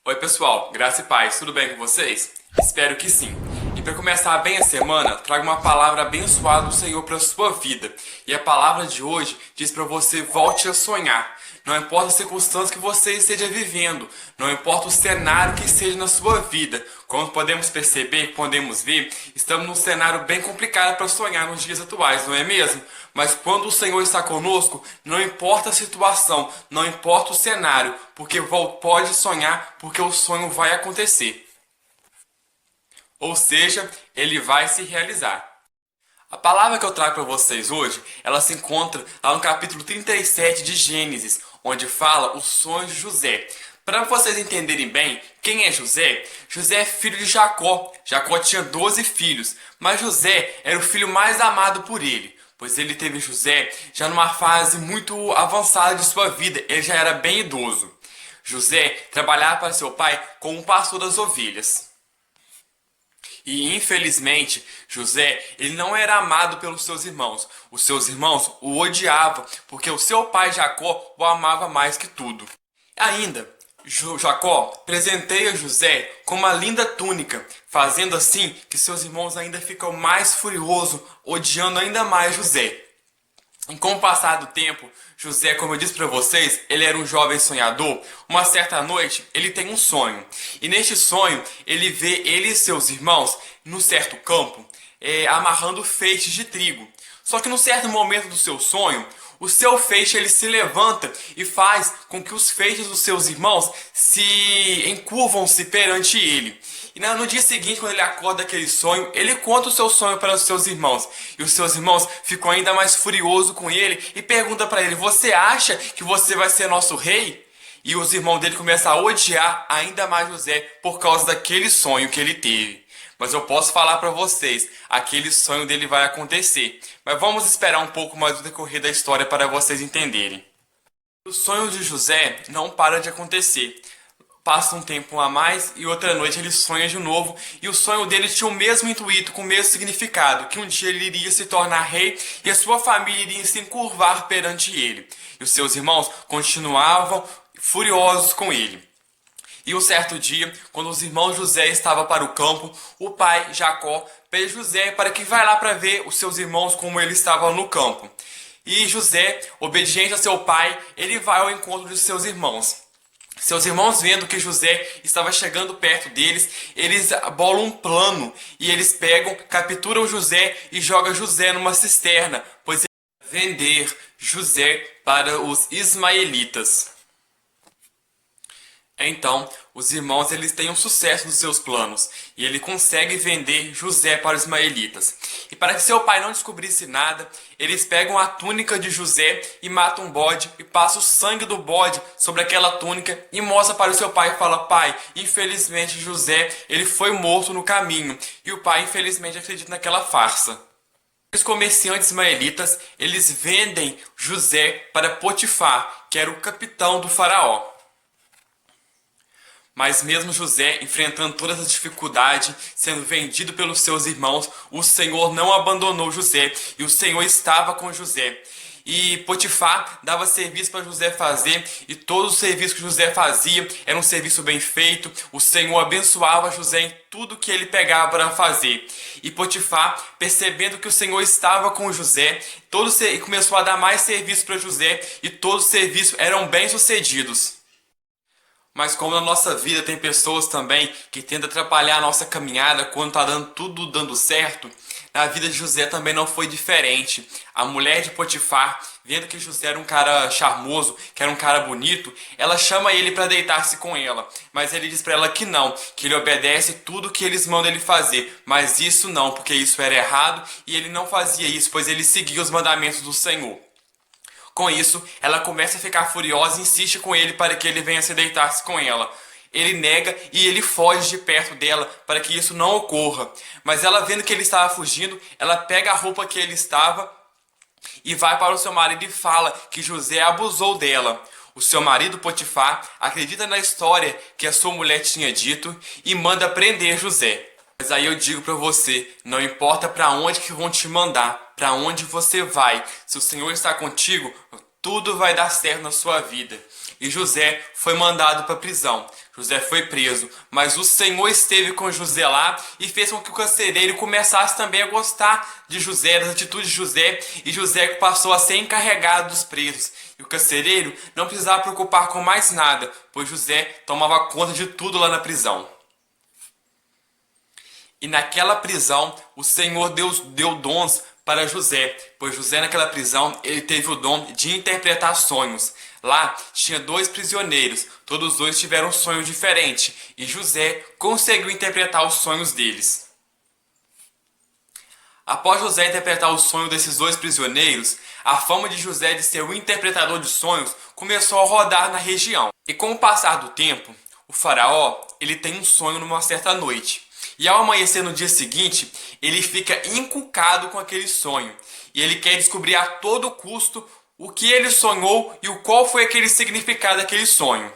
Oi pessoal, graça e paz, tudo bem com vocês? Espero que sim. E para começar bem a semana, trago uma palavra abençoada do Senhor para a sua vida. E a palavra de hoje diz para você: volte a sonhar. Não importa a circunstância que você esteja vivendo, não importa o cenário que esteja na sua vida. Como podemos perceber, podemos ver, estamos num cenário bem complicado para sonhar nos dias atuais, não é mesmo? Mas quando o Senhor está conosco, não importa a situação, não importa o cenário, porque pode sonhar, porque o sonho vai acontecer. Ou seja, ele vai se realizar. A palavra que eu trago para vocês hoje, ela se encontra lá no capítulo 37 de Gênesis, onde fala os sonhos de José. Para vocês entenderem bem quem é José, José é filho de Jacó. Jacó tinha 12 filhos, mas José era o filho mais amado por ele, pois ele teve José já numa fase muito avançada de sua vida, ele já era bem idoso. José trabalhava para seu pai como um pastor das ovelhas. E infelizmente, José, ele não era amado pelos seus irmãos. Os seus irmãos o odiavam, porque o seu pai Jacó o amava mais que tudo. Ainda, Jacó presenteia José com uma linda túnica, fazendo assim que seus irmãos ainda ficam mais furiosos, odiando ainda mais José. E com o passar do tempo, José, como eu disse para vocês, ele era um jovem sonhador. Uma certa noite, ele tem um sonho. E neste sonho, ele vê ele e seus irmãos num certo campo, amarrando feixes de trigo. Só que num certo momento do seu sonho, o seu feixe ele se levanta e faz com que os feixes dos seus irmãos se encurvam-se perante ele. E no dia seguinte, quando ele acorda daquele sonho, ele conta o seu sonho para os seus irmãos. E os seus irmãos ficam ainda mais furiosos com ele e perguntam para ele: você acha que você vai ser nosso rei? E os irmãos dele começam a odiar ainda mais José por causa daquele sonho que ele teve. Mas eu posso falar para vocês, aquele sonho dele vai acontecer. Mas vamos esperar um pouco mais do decorrer da história para vocês entenderem. O sonho de José não para de acontecer. Passa um tempo a mais e outra noite ele sonha de novo. E o sonho dele tinha o mesmo intuito, com o mesmo significado, que um dia ele iria se tornar rei e a sua família iria se encurvar perante ele. E os seus irmãos continuavam furiosos com ele. E um certo dia, quando os irmãos José estavam para o campo, o pai, Jacó, pede José para que vá lá para ver os seus irmãos como eles estavam no campo. E José, obediente a seu pai, ele vai ao encontro de seus irmãos. Seus irmãos, vendo que José estava chegando perto deles, eles bolam um plano e eles pegam, capturam José e jogam José numa cisterna, pois eles vão vender José para os ismaelitas. Então, os irmãos eles têm um sucesso nos seus planos e ele consegue vender José para os ismaelitas. E para que seu pai não descobrisse nada, eles pegam a túnica de José e matam um bode e passam o sangue do bode sobre aquela túnica e mostra para o seu pai e fala: pai, infelizmente José ele foi morto no caminho. E o pai infelizmente acredita naquela farsa. Os comerciantes ismaelitas eles vendem José para Potifar, que era o capitão do faraó. Mas mesmo José, enfrentando todas as dificuldades, sendo vendido pelos seus irmãos, o Senhor não abandonou José e o Senhor estava com José. E Potifar dava serviço para José fazer e todo o serviço que José fazia era um serviço bem feito. O Senhor abençoava José em tudo que ele pegava para fazer. E Potifar, percebendo que o Senhor estava com José, começou a dar mais serviço para José e todos os serviços eram bem sucedidos. Mas como na nossa vida tem pessoas também que tentam atrapalhar a nossa caminhada quando está tudo dando certo, na vida de José também não foi diferente. A mulher de Potifar, vendo que José era um cara charmoso, que era um cara bonito, ela chama ele para deitar-se com ela. Mas ele diz para ela que não, que ele obedece tudo que eles mandam ele fazer. Mas isso não, porque isso era errado e ele não fazia isso, pois ele seguia os mandamentos do Senhor. Com isso, ela começa a ficar furiosa e insiste com ele para que ele venha se deitar-se com ela. Ele nega e ele foge de perto dela para que isso não ocorra. Mas ela, vendo que ele estava fugindo, ela pega a roupa que ele estava e vai para o seu marido e fala que José abusou dela. O seu marido Potifar acredita na história que a sua mulher tinha dito e manda prender José. Mas aí eu digo para você, não importa para onde que vão te mandar, para onde você vai, se o Senhor está contigo, tudo vai dar certo na sua vida. e José foi mandado para a prisão. José foi preso, mas o Senhor esteve com José lá e fez com que o carcereiro começasse também a gostar de José, das atitudes de José, e José passou a ser encarregado dos presos. E o carcereiro não precisava preocupar com mais nada, pois José tomava conta de tudo lá na prisão. E naquela prisão, o Senhor Deus deu dons para José, pois José naquela prisão, ele teve o dom de interpretar sonhos. Lá tinha 2 prisioneiros, todos os dois tiveram um sonho diferente, e José conseguiu interpretar os sonhos deles. Após José interpretar o sonho desses 2 prisioneiros, a fama de José de ser o interpretador de sonhos começou a rodar na região. E com o passar do tempo, o faraó ele tem um sonho numa certa noite. E ao amanhecer no dia seguinte, ele fica encucado com aquele sonho. E ele quer descobrir a todo custo o que ele sonhou e qual foi aquele significado daquele sonho.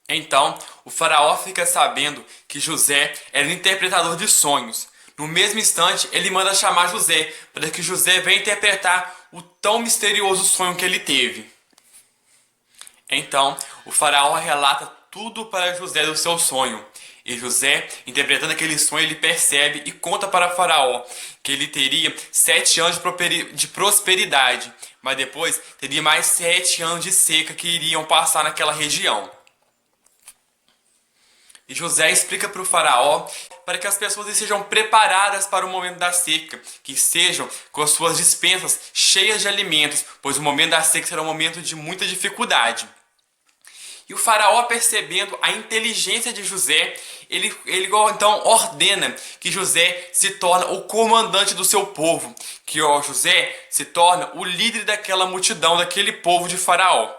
Então, o faraó fica sabendo que José era um interpretador de sonhos. No mesmo instante, ele manda chamar José, para que José venha interpretar o tão misterioso sonho que ele teve. Então, o faraó relata tudo para José do seu sonho. E José, interpretando aquele sonho, ele percebe e conta para Faraó que ele teria 7 anos de prosperidade, mas depois teria mais 7 anos de seca que iriam passar naquela região. E José explica para o Faraó para que as pessoas estejam preparadas para o momento da seca, que estejam com as suas despensas cheias de alimentos, pois o momento da seca será um momento de muita dificuldade. E o faraó, percebendo a inteligência de José, ele então ordena que José se torne o comandante do seu povo, que José se torna o líder daquela multidão, daquele povo de Faraó.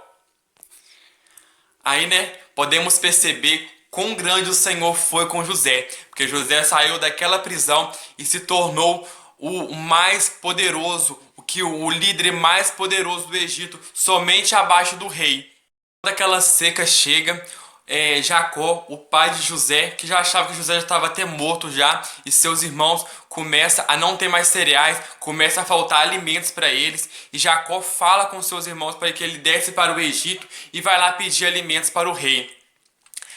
Aí, podemos perceber quão grande o Senhor foi com José, porque José saiu daquela prisão e se tornou o mais poderoso, o líder mais poderoso do Egito, somente abaixo do rei. Quando aquela seca chega, Jacó, o pai de José, que já achava que José já estava até morto já, e seus irmãos começam a não ter mais cereais, começa a faltar alimentos para eles, e Jacó fala com seus irmãos para que ele desce para o Egito e vai lá pedir alimentos para o rei.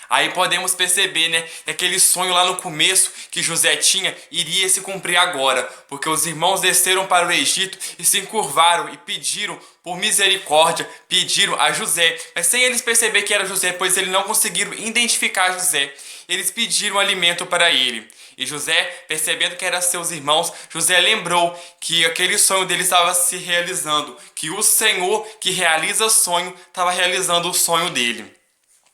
Aí podemos perceber, que aquele sonho lá no começo que José tinha iria se cumprir agora, porque os irmãos desceram para o Egito e se encurvaram e pediram por misericórdia, pediram a José, mas sem eles perceber que era José, pois eles não conseguiram identificar José. Eles pediram alimento para ele. E José, percebendo que eram seus irmãos, José lembrou que aquele sonho dele estava se realizando, que o Senhor que realiza sonho estava realizando o sonho dele.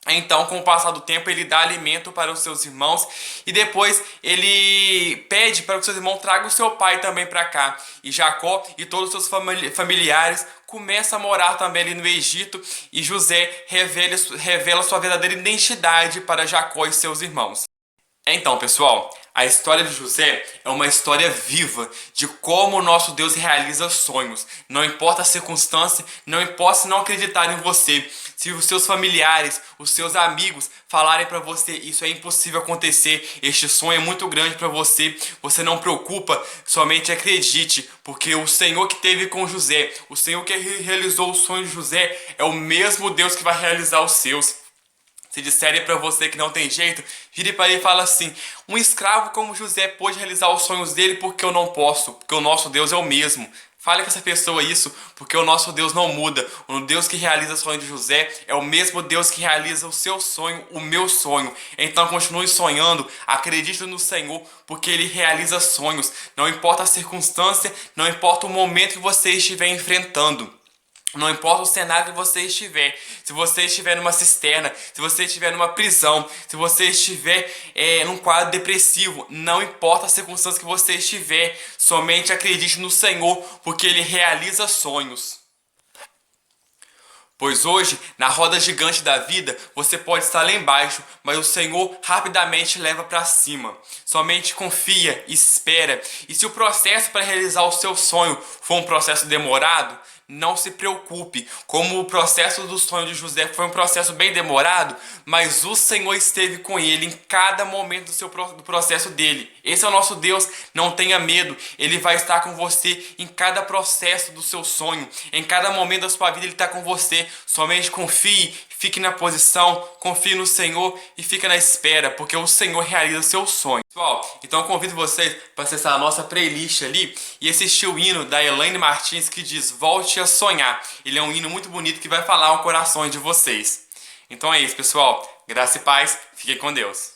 Então, com o passar do tempo, ele dá alimento para os seus irmãos e depois ele pede para que os seus irmãos tragam o seu pai também para cá. E Jacó e todos os seus familiares começam a morar também ali no Egito e José revela sua verdadeira identidade para Jacó e seus irmãos. Então, pessoal, a história de José é uma história viva de como o nosso Deus realiza sonhos. Não importa a circunstância, não importa se não acreditarem em você. Se os seus familiares, os seus amigos falarem para você isso é impossível acontecer, este sonho é muito grande para você, você não preocupa, somente acredite, porque o Senhor que teve com José, o Senhor que realizou o sonho de José é o mesmo Deus que vai realizar os seus. Se disserem para você que não tem jeito, vire para ele e fala assim: um escravo como José pôde realizar os sonhos dele porque eu não posso, porque o nosso Deus é o mesmo. Fale com essa pessoa isso, porque o nosso Deus não muda. O Deus que realiza o sonho de José é o mesmo Deus que realiza o seu sonho, o meu sonho. Então continue sonhando, acredite no Senhor, porque Ele realiza sonhos. Não importa a circunstância, não importa o momento que você estiver enfrentando. Não importa o cenário que você estiver, se você estiver numa cisterna, se você estiver numa prisão, se você estiver num quadro depressivo, não importa a circunstância que você estiver, somente acredite no Senhor, porque Ele realiza sonhos. Pois hoje, na roda gigante da vida, você pode estar lá embaixo, mas o Senhor rapidamente leva para cima. Somente confia e espera. E se o processo para realizar o seu sonho for um processo demorado, não se preocupe. Como o processo do sonho de José foi um processo bem demorado, mas o Senhor esteve com ele em cada momento do processo dele. Esse é o nosso Deus, não tenha medo. Ele vai estar com você em cada processo do seu sonho, em cada momento da sua vida ele está com você. Somente confie, fique na posição, confie no Senhor e fique na espera, porque o Senhor realiza o seu sonho. Pessoal, então eu convido vocês para acessar a nossa playlist ali e assistir o hino da Elaine Martins que diz Volte a Sonhar. Ele é um hino muito bonito que vai falar ao coração de vocês. Então é isso, pessoal. Graça e paz. Fiquem com Deus.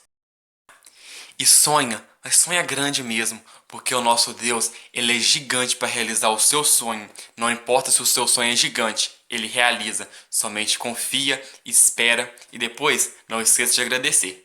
E sonha, mas sonha grande mesmo, porque o nosso Deus, ele é gigante para realizar o seu sonho. Não importa se o seu sonho é gigante, ele realiza. Somente confia, espera e depois não esqueça de agradecer.